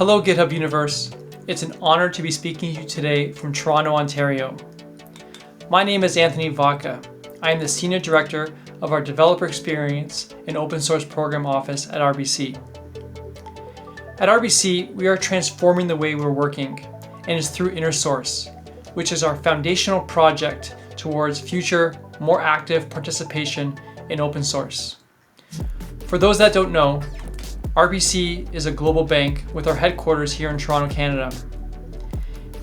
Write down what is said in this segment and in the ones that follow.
Hello GitHub universe. It's an honor to be speaking to you today from Toronto, Ontario. My name is Anthony Vacca. I am the Senior Director of our Developer Experience and Open Source Program Office at RBC. At RBC, we are transforming the way we're working, and it's through InnerSource, which is our foundational project towards future, more active participation in open source. For those that don't know, RBC is a global bank with our headquarters here in Toronto, Canada.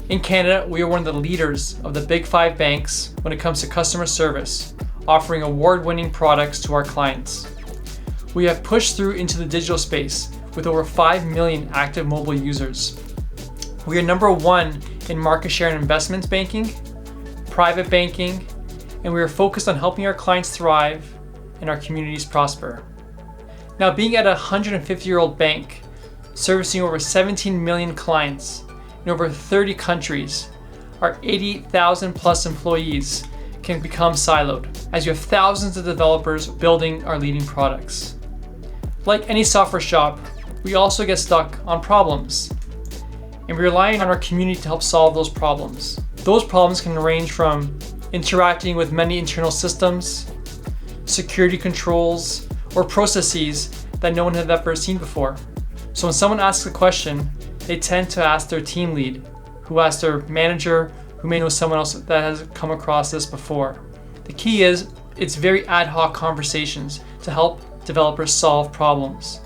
In Canada, we are one of the leaders of the Big Five banks when it comes to customer service, offering award-winning products to our clients. We have pushed through into the digital space with over 5 million active mobile users. We are number one in market share in investments banking, private banking, and we are focused on helping our clients thrive and our communities prosper. Now, being at a 150-year-old bank, servicing over 17 million clients in over 30 countries, our 80,000 plus employees can become siloed, as you have thousands of developers building our leading products. Like any software shop, we also get stuck on problems, and we rely on our community to help solve those problems. Those problems can range from interacting with many internal systems, security controls, or processes that no one had ever seen before. So when someone asks a question, they tend to ask their team lead, who asks their manager, who may know someone else that has come across this before. The key is, it's very ad hoc conversations to help developers solve problems.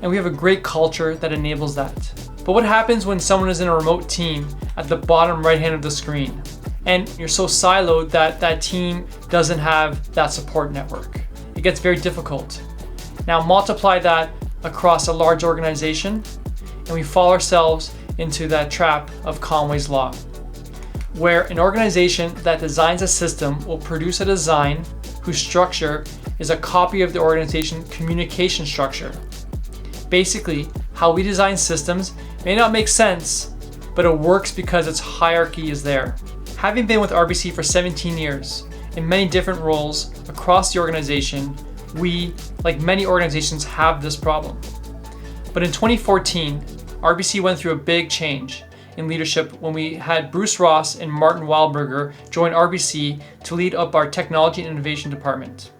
And we have a great culture that enables that. But what happens when someone is in a remote team at the bottom right hand of the screen, and you're so siloed that that team doesn't have that support network? It gets very difficult. Now multiply that across a large organization, and we fall ourselves into that trap of Conways Law, where an organization that designs a system will produce a design whose structure is a copy of the organization's communication structure. Basically, how we design systems may not make sense, but it works because its hierarchy is there. Having been with RBC for 17 years, in many different roles across the organization, we, like many organizations, have this problem. But in 2014, RBC went through a big change in leadership when we had Bruce Ross and Martin Wildberger join RBC to lead up our technology and innovation department.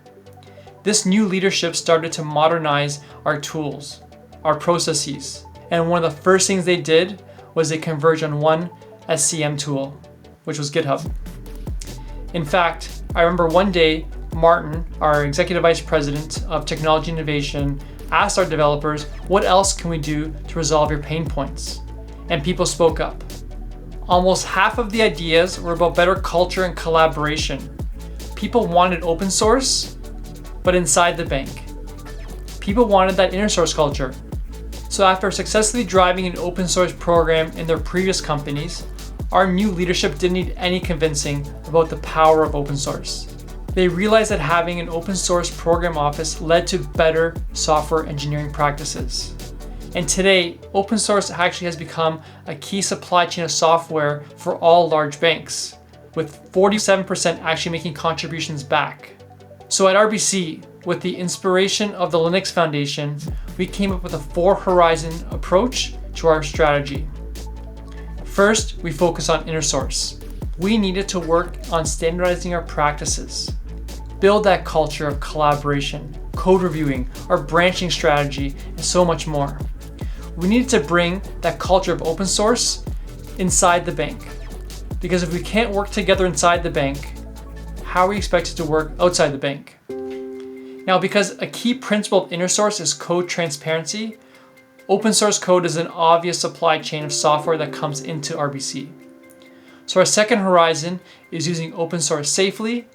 This new leadership started to modernize our tools, our processes, and one of the first things they did was they converged on one SCM tool, which was GitHub. In fact, I remember one day, Martin, our Executive Vice President of Technology and Innovation, asked our developers, what else can we do to resolve your pain points? And people spoke up. Almost half of the ideas were about better culture and collaboration. People wanted open source, but inside the bank. People wanted that InnerSource culture. So after successfully driving an open source program in their previous companies, our new leadership didn't need any convincing about the power of open source. They realized that having an open source program office led to better software engineering practices. And today, open source actually has become a key supply chain of software for all large banks, with 47% actually making contributions back. So at RBC, with the inspiration of the Linux Foundation, we came up with a 4-horizon approach to our strategy. First, we focus on InnerSource. We needed to work on standardizing our practices, build that culture of collaboration, code reviewing, our branching strategy, and so much more. We needed to bring that culture of open source inside the bank. Because if we can't work together inside the bank, how are we expected to work outside the bank? Now, because a key principle of InnerSource is code transparency, open source code is an obvious supply chain of software that comes into RBC. So our second horizon is using open source safely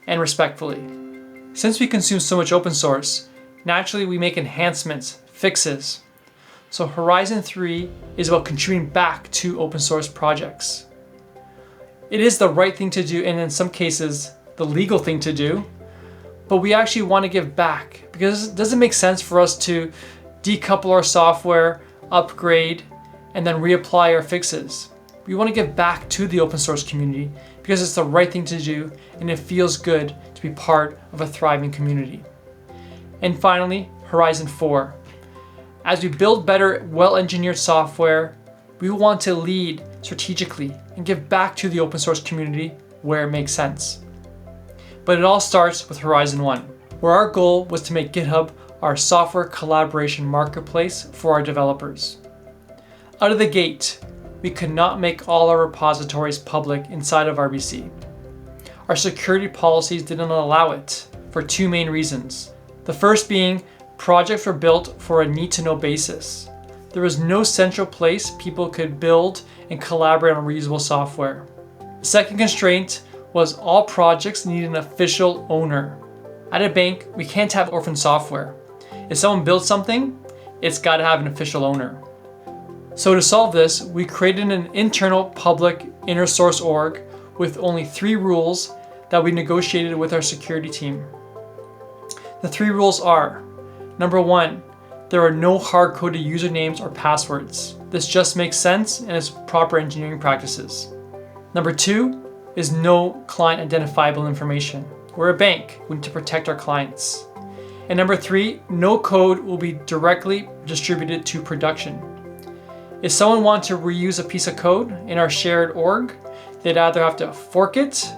and respectfully. Since we consume so much open source, naturally we make enhancements, fixes. So Horizon 3 is about contributing back to open source projects. It is the right thing to do, and in some cases, the legal thing to do, but we actually want to give back because it doesn't make sense for us to decouple our software, upgrade, and then reapply our fixes. We want to give back to the open source community because it's the right thing to do and it feels good to be part of a thriving community. And finally, Horizon 4. As we build better, well-engineered software, we want to lead strategically and give back to the open source community where it makes sense. But it all starts with Horizon 1, where our goal was to make GitHub our software collaboration marketplace for our developers. Out of the gate, we could not make all our repositories public inside of RBC. Our security policies didn't allow it for two main reasons. The first being projects were built for a need-to-know basis. There was no central place people could build and collaborate on reusable software. The second constraint was all projects need an official owner. At a bank, we can't have orphan software. If someone builds something, it's got to have an official owner. So to solve this, we created an internal public InnerSource org with only 3 rules that we negotiated with our security team. The 3 rules are: number 1, there are no hard-coded usernames or passwords. This just makes sense and is proper engineering practices. Number 2 is no client identifiable information. We're a bank, we need to protect our clients. And number 3, no code will be directly distributed to production. If someone wanted to reuse a piece of code in our shared org, they'd either have to fork it,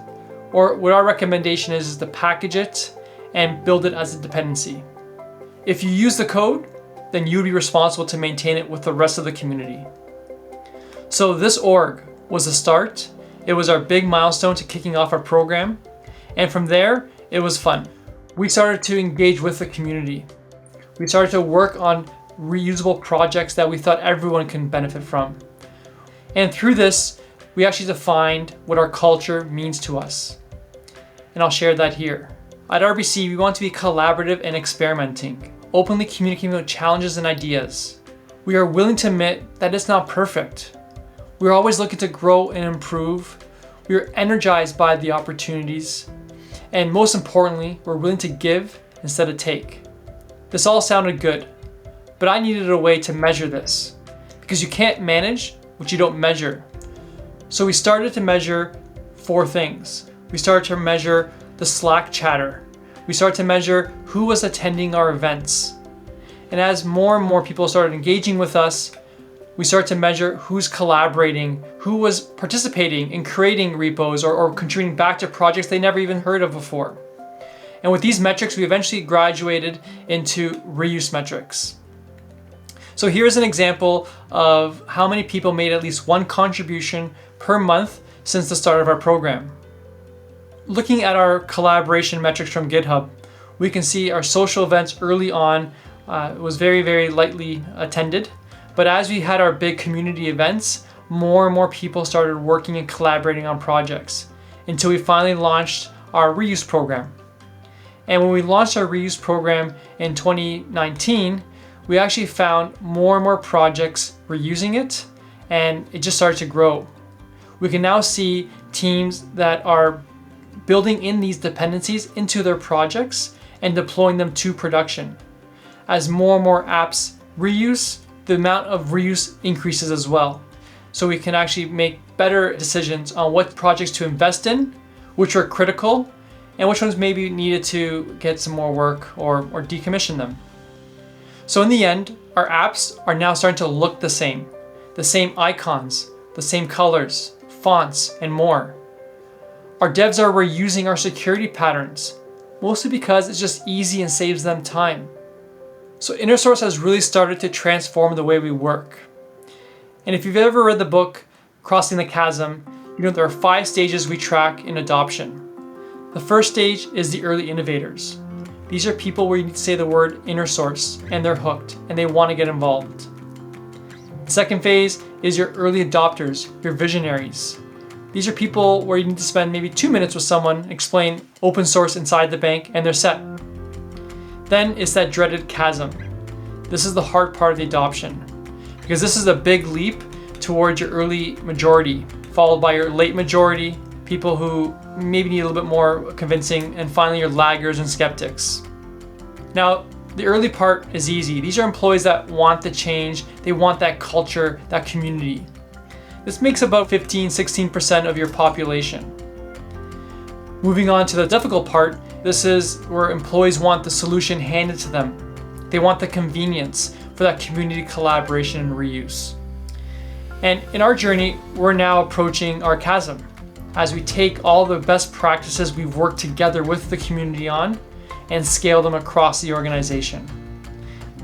or what our recommendation is to package it and build it as a dependency. If you use the code, then you'd be responsible to maintain it with the rest of the community. So this org was the start. It was our big milestone to kicking off our program. And from there, it was fun. We started to engage with the community. We started to work on reusable projects that we thought everyone can benefit from. And through this, we actually defined what our culture means to us. And I'll share that here. At RBC, we want to be collaborative and experimenting, openly communicating about challenges and ideas. We are willing to admit that it's not perfect. We're always looking to grow and improve. We are energized by the opportunities. And most importantly, we're willing to give instead of take. This all sounded good, but I needed a way to measure this, because you can't manage what you don't measure. So we started to measure 4 things. We started to measure the Slack chatter. We started to measure who was attending our events. And as more and more people started engaging with us, we started to measure who's collaborating, who was participating in creating repos or contributing back to projects they never even heard of before. And with these metrics, we eventually graduated into reuse metrics. So here's an example of how many people made at least one contribution per month since the start of our program. Looking at our collaboration metrics from GitHub, we can see our social events early on was very, very lightly attended. But as we had our big community events, more and more people started working and collaborating on projects until we finally launched our reuse program. And when we launched our reuse program in 2019, we actually found more and more projects were using it, and it just started to grow. We can now see teams that are building in these dependencies into their projects and deploying them to production. As more and more apps reuse, the amount of reuse increases as well. So we can actually make better decisions on what projects to invest in, which are critical, and which ones maybe needed to get some more work or decommission them. So in the end, our apps are now starting to look the same icons, the same colors, fonts, and more. Our devs are reusing our security patterns, mostly because it's just easy and saves them time. So InnerSource has really started to transform the way we work. And if you've ever read the book, Crossing the Chasm, you know there are 5 stages we track in adoption. The first stage is the early innovators. These are people where you need to say the word InnerSource and they're hooked and they want to get involved. The second phase is your early adopters, your visionaries. These are people where you need to spend maybe 2 minutes with someone, explain open source inside the bank, and they're set. Then it's that dreaded chasm. This is the hard part of the adoption, because this is a big leap towards your early majority, followed by your late majority, people who maybe need a little bit more convincing, and finally your laggers and skeptics. Now, the early part is easy. These are employees that want the change, they want that culture, that community. This makes about 15-16% of your population. Moving on to the difficult part, this is where employees want the solution handed to them. They want the convenience, for that community collaboration and reuse. And in our journey, we're now approaching our chasm as we take all the best practices we've worked together with the community on and scale them across the organization.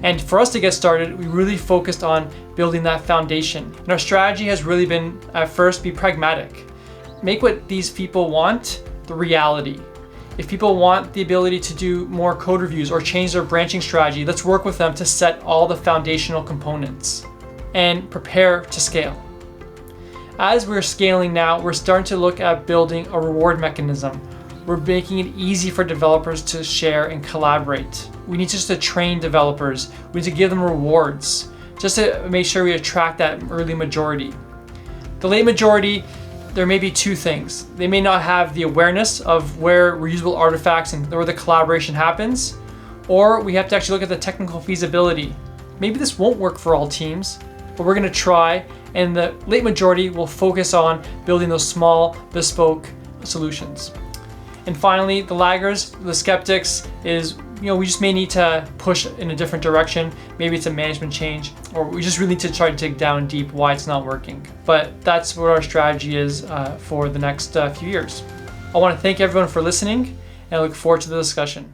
And for us to get started, we really focused on building that foundation. And our strategy has really been, at first, be pragmatic. Make what these people want the reality. If people want the ability to do more code reviews or change their branching strategy, let's work with them to set all the foundational components and prepare to scale. As we're scaling now, we're starting to look at building a reward mechanism. We're making it easy for developers to share and collaborate. We need just to train developers. We need to give them rewards just to make sure we attract that early majority. The late majority, there may be two things. They may not have the awareness of where reusable artifacts and where the collaboration happens, or we have to actually look at the technical feasibility. Maybe this won't work for all teams, but we're gonna try, and the late majority will focus on building those small, bespoke solutions. And finally, the laggers, the skeptics, is we just may need to push in a different direction. Maybe it's a management change, or we just really need to try to dig down deep why it's not working. But that's what our strategy is for the next few years. I want to thank everyone for listening, and I look forward to the discussion.